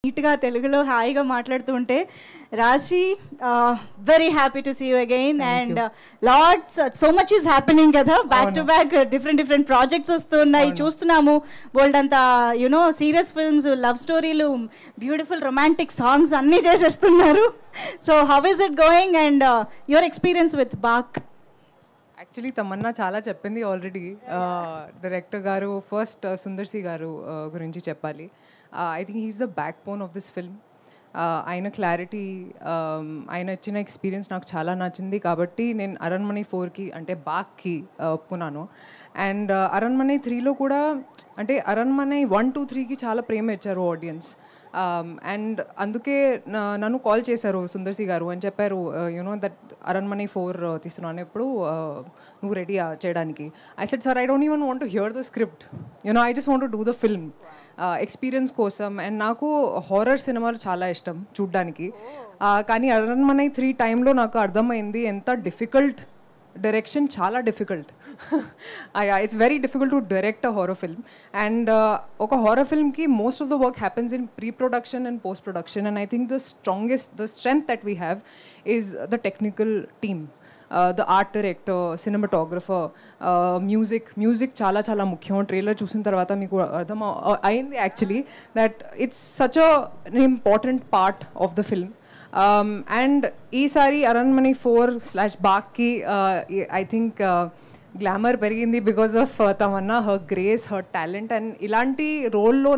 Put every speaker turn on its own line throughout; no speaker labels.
నీట్గా తెలుగులో హాయిగా మాట్లాడుతూ ఉంటే Rashi very happy to see you again and lots so much is happening కదా back to back different projects వస్తున్నాయి చూస్తున్నాము బోల్డ్ అంతా యునో సీరియస్ ఫిల్మ్స్ లవ్ స్టోరీలు బ్యూటిఫుల్ రొమాంటిక్ సాంగ్స్ అన్నీ చేసేస్తున్నారు so how is it going and your experience with Baak
actually Tamannaah చాలా చెప్పింది already director గారు ఫస్ట్ సుందర్ సి గారు గురించి చెప్పాలి I think he's the backbone of this film ఆయన క్లారిటీ ఆయన ఇచ్చిన ఎక్స్పీరియన్స్ నాకు చాలా నచ్చింది కాబట్టి నేను అరణ్మణి 4కి అంటే బాక్కి ఒప్పుకున్నాను అండ్ అరణ్మణి 3లో కూడా అంటే అరణ్మణి 1, 2, 3కి చాలా ప్రేమ ఇచ్చారు ఆడియన్స్ అండ్ అందుకే నన్ను కాల్ చేశారు సుందర్ సి గారు అని చెప్పారు యూనో దట్ అరణ్మణి 4 తీస్తున్నాను ఎప్పుడు నువ్వు రెడీ చేయడానికి I said sir I don't even want to hear the script you know I just want to do the film experience కోసం అండ్ నాకు హారర్ సినిమాలు చాలా ఇష్టం చూడ్డానికి కానీ అరణ్మణి 3 టైంలో నాకు అర్థమైంది ఎంత డిఫికల్ట్ డైరెక్షన్ చాలా difficult it's very difficult to direct a horror film and ఒక హారర్ ఫిల్మ్కి most of the work happens in pre production and post production and I think the strength that we have is the technical team the art director cinematographer music చాలా చాలా ముఖ్యం trailer చూసిన తర్వాత మీకు అర్థం అయింది actually that it's such an important part of the film and ఈసారి Aranmanai 4/బాక్కి I think glamour పెరిగింది because of Tamannaah her grace her talent and ఇలాంటి రోల్లో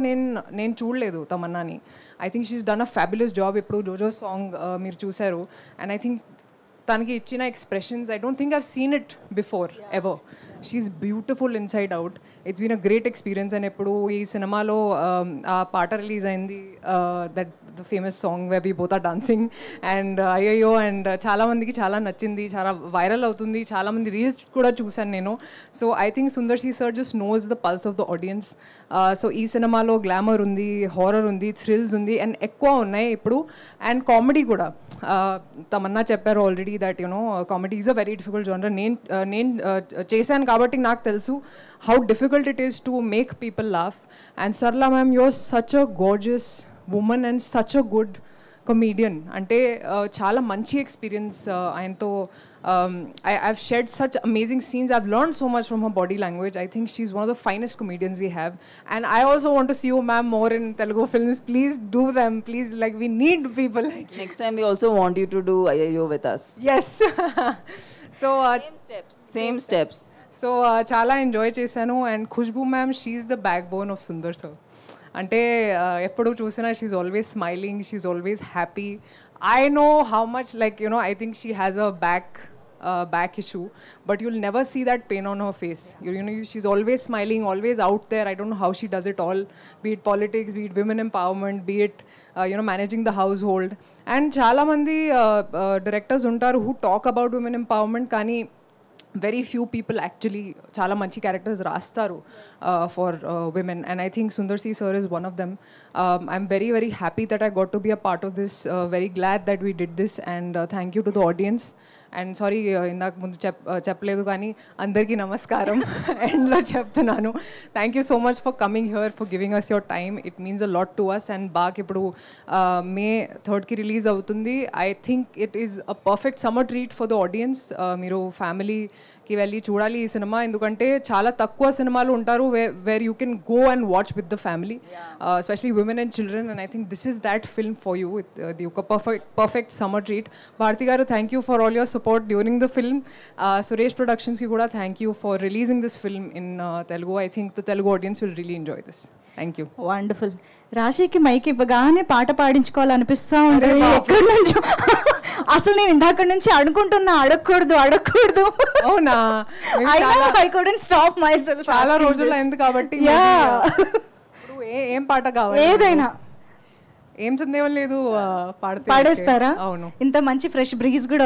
నేను చూడలేదు తమన్నాని I think she's done a fabulous job ఇప్పుడు జోజో సాంగ్ మీరు చూశారు అండ్ ఐ థింక్ తనకి ఇచ్చిన expressions I don't think I've seen it before ever she's beautiful inside out it's been a great experience and ఎప్పుడు ఈ సినిమాలో ఆ పాట రిలీజ్ అయింది that the famous song we be both are dancing and అయ్యో and చాలామందికి చాలా నచ్చింది చాలా వైరల్ అవుతుంది చాలామంది రీల్స్ కూడా చూశాను నేను so I think Sundar C sir just knows the pulse of the audience so ఈ సినిమాలో గ్లామర్ ఉంది హారర్ ఉంది థ్రిల్స్ ఉంది అండ్ ఎక్కువ ఉన్నాయి ఇప్పుడు అండ్ కామెడీ కూడా తమన్నా చెప్పారు already that you know comedy is a very difficult genre నేను చేశాను కాబట్టి నాకు తెలుసు how difficult it is to make people laugh and Sarla ma'am your such a gorgeous woman and such a good comedian అంటే చాలా మంచి ఎక్స్పీరియన్స్ ఆయనతో I've shared such amazing scenes. I've learned so much from her body language. I think she's one of the finest comedians we have. And I also want to see you, ma'am, more in Telugu films. Please do them. Please, like, we need people like you.
Next time we also want you to do IIO with us.
Yes. So
Same steps.
So చాలా enjoy చేశాను and Khushbu ma'am she's the backbone of Sundar sir అంటే ఎప్పుడు చూసినా she's always smiling she's always happy I know how much, like, you know, I think she has a back issue, but you'll never see that pain on her face. You know, she's always smiling, always out there. I don't know how she does it all, be it politics, be it women empowerment, be it, you know, managing the household. And chala mandi directors untaru who talk about women empowerment, kani very few people actually chala manchi characters rastaru for women and I think Sundar C sir is one of them. I'm very very happy that I got to be a part of this, very glad that we did this and thank you to the audience and sorry ఇందాక ముందు చెప్పలేదు కానీ అందరికీ నమస్కారం ఎండ్లో చెప్తున్నాను thank you so much for coming here for giving us your time it means a lot to us and Baak ఇప్పుడు May 3కి రిలీజ్ అవుతుంది I think it is a perfect summer treat for the audience మీరు ఫ్యామిలీకి వెళ్ళి చూడాలి ఈ cinema ఎందుకంటే చాలా తక్కువ సినిమాలు ఉంటారు where you can go and watch with the family especially women and children and I think this is that film for you ఇది ఒక పర్ఫెక్ట్ సమ్మర్ ట్రీట్ భారతి గారు thank you for all your support during the film. Suresh Productions ki kuda thank you for releasing this film in Telugu. I think the Telugu audience will really enjoy this. Thank you.
Wonderful. రాశికి mic ఇవ్వగానే పాట పాడించుకోవాలనిపిస్తూ ఉంటుంది ఎక్కడి నుంచో అసలు నేను ఇందాక నుంచి అనుకుంటున్నా అడగకూడదు
అవునా
I couldn't stop my self
చాలా రోజులు అయింది కాబట్టి ఏం పాట కావాలి
ఏదైనా
ఏం సందేహం లేదు
పాడేస్తారా
అవును
ఇంత మంచి ఫ్రెష్ బ్రీజ్ కూడా